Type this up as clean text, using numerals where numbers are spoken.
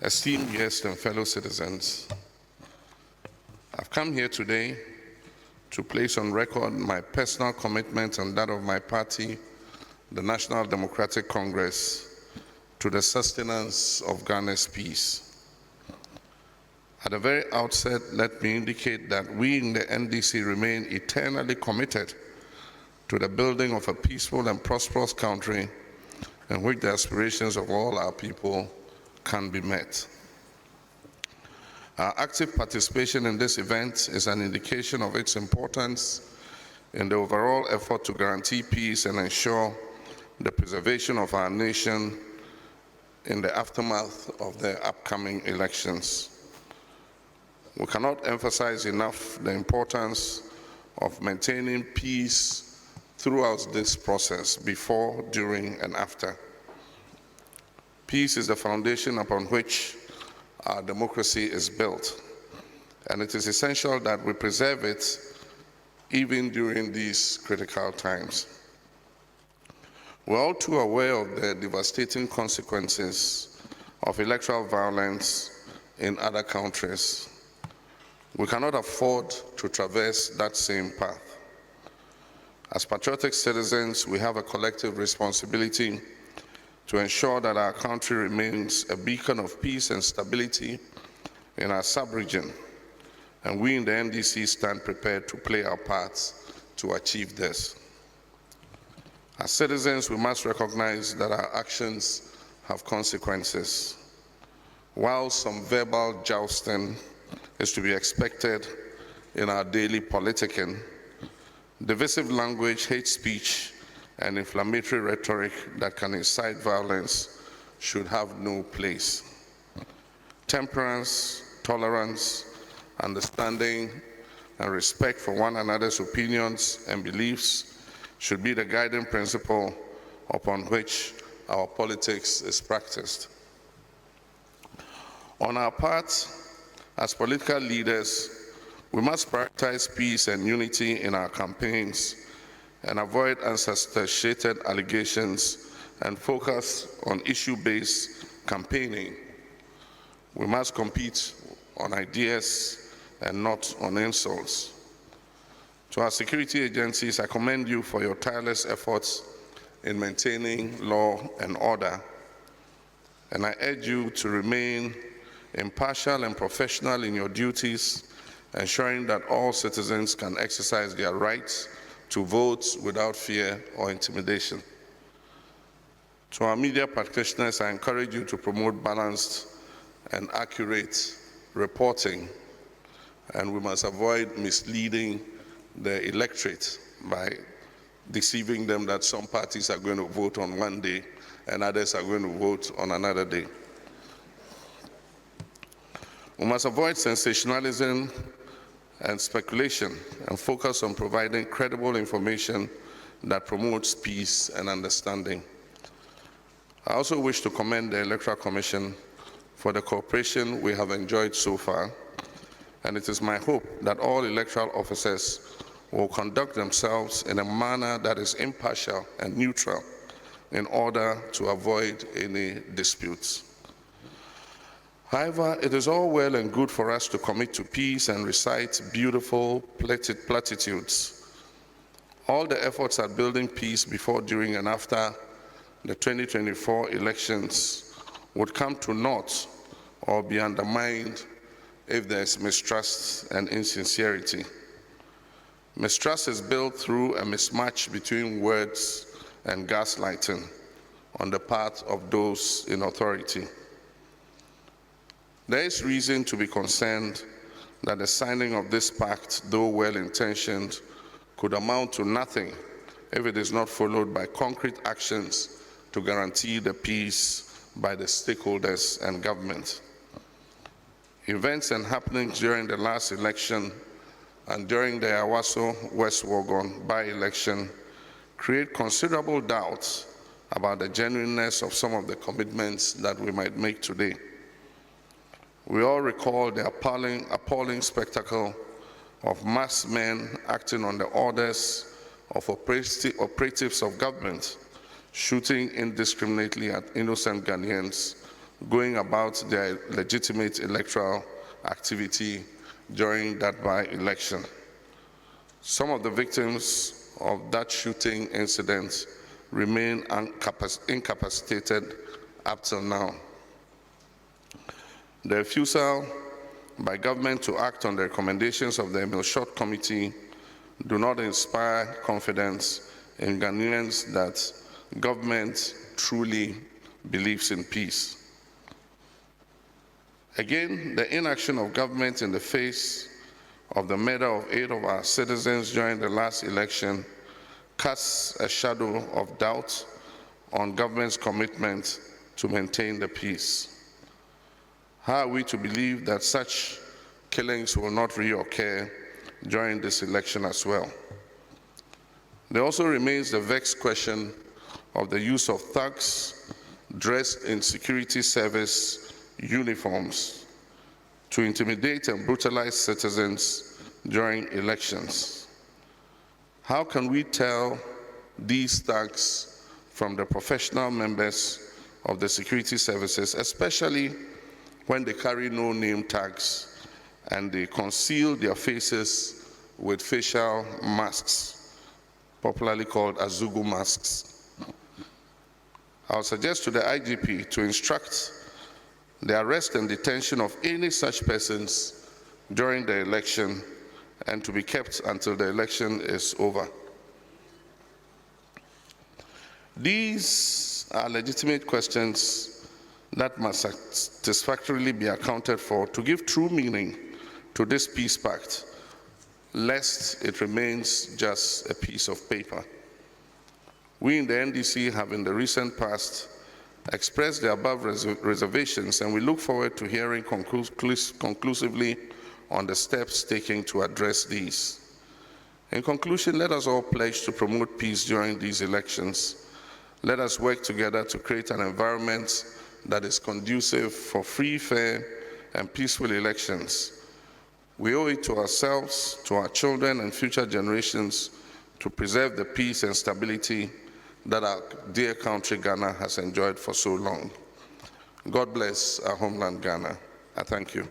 Esteemed guests and fellow citizens, I've come here today to place on record my personal commitment and that of my party, the National Democratic Congress, to the sustenance of Ghana's peace. At the very outset, let me indicate that we in the NDC remain eternally committed to the building of a peaceful and prosperous country in which the aspirations of all our people can be met. Our active participation in this event is an indication of its importance in the overall effort to guarantee peace and ensure the preservation of our nation in the aftermath of the upcoming elections. We cannot emphasize enough the importance of maintaining peace throughout this process, before, during, and after. Peace is the foundation upon which our democracy is built, and it is essential that we preserve it even during these critical times. We're all too aware of the devastating consequences of electoral violence in other countries. We cannot afford to traverse that same path. As patriotic citizens, we have a collective responsibility to ensure that our country remains a beacon of peace and stability in our sub-region, and we in the NDC stand prepared to play our parts to achieve this. As citizens, we must recognize that our actions have consequences. While some verbal jousting is to be expected in our daily politicking, divisive language, hate speech, and inflammatory rhetoric that can incite violence should have no place. Temperance, tolerance, understanding, and respect for one another's opinions and beliefs should be the guiding principle upon which our politics is practiced. On our part, as political leaders, we must prioritize peace and unity in our campaigns and avoid unsubstantiated allegations and focus on issue-based campaigning. We must compete on ideas and not on insults. To our security agencies, I commend you for your tireless efforts in maintaining law and order, and I urge you to remain impartial and professional in your duties, ensuring that all citizens can exercise their rights to vote without fear or intimidation. To our media practitioners, I encourage you to promote balanced and accurate reporting, and we must avoid misleading the electorate by deceiving them that some parties are going to vote on one day and others are going to vote on another day. We must avoid sensationalism and speculation and focus on providing credible information that promotes peace and understanding. I also wish to commend the Electoral Commission for the cooperation we have enjoyed so far, and it is my hope that all electoral officers will conduct themselves in a manner that is impartial and neutral in order to avoid any disputes. However, it is all well and good for us to commit to peace and recite beautiful platitudes. All the efforts at building peace before, during, and after the 2024 elections would come to naught or be undermined if there is mistrust and insincerity. Mistrust is built through a mismatch between words and gaslighting on the part of those in authority. There is reason to be concerned that the signing of this pact, though well-intentioned, could amount to nothing if it is not followed by concrete actions to guarantee the peace by the stakeholders and government. Events and happenings during the last election and during the Awaso West Wuogon by-election create considerable doubts about the genuineness of some of the commitments that we might make today. We all recall the appalling spectacle of mass men acting on the orders of operatives of government, shooting indiscriminately at innocent Ghanaians going about their legitimate electoral activity during that by-election. Some of the victims of that shooting incident remain incapacitated up till now. The refusal by government to act on the recommendations of the Emil Short Committee do not inspire confidence in Ghanaians that government truly believes in peace. Again, the inaction of government in the face of the murder of 8 of our citizens during the last election casts a shadow of doubt on government's commitment to maintain the peace. How are we to believe that such killings will not reoccur during this election as well? There also remains the vexed question of the use of thugs dressed in security service uniforms to intimidate and brutalize citizens during elections. How can we tell these thugs from the professional members of the security services, especially when they carry no name tags and they conceal their faces with facial masks, popularly called Azugu masks? I'll suggest to the IGP to instruct the arrest and detention of any such persons during the election and to be kept until the election is over. These are legitimate questions that must satisfactorily be accounted for to give true meaning to this Peace Pact, lest it remains just a piece of paper. We in the NDC have in the recent past expressed the above reservations, and we look forward to hearing conclusively on the steps taken to address these. In conclusion, let us all pledge to promote peace during these elections. Let us work together to create an environment that is conducive for free, fair, and peaceful elections. We owe it to ourselves, to our children and future generations to preserve the peace and stability that our dear country Ghana has enjoyed for so long. God bless our homeland Ghana. I thank you.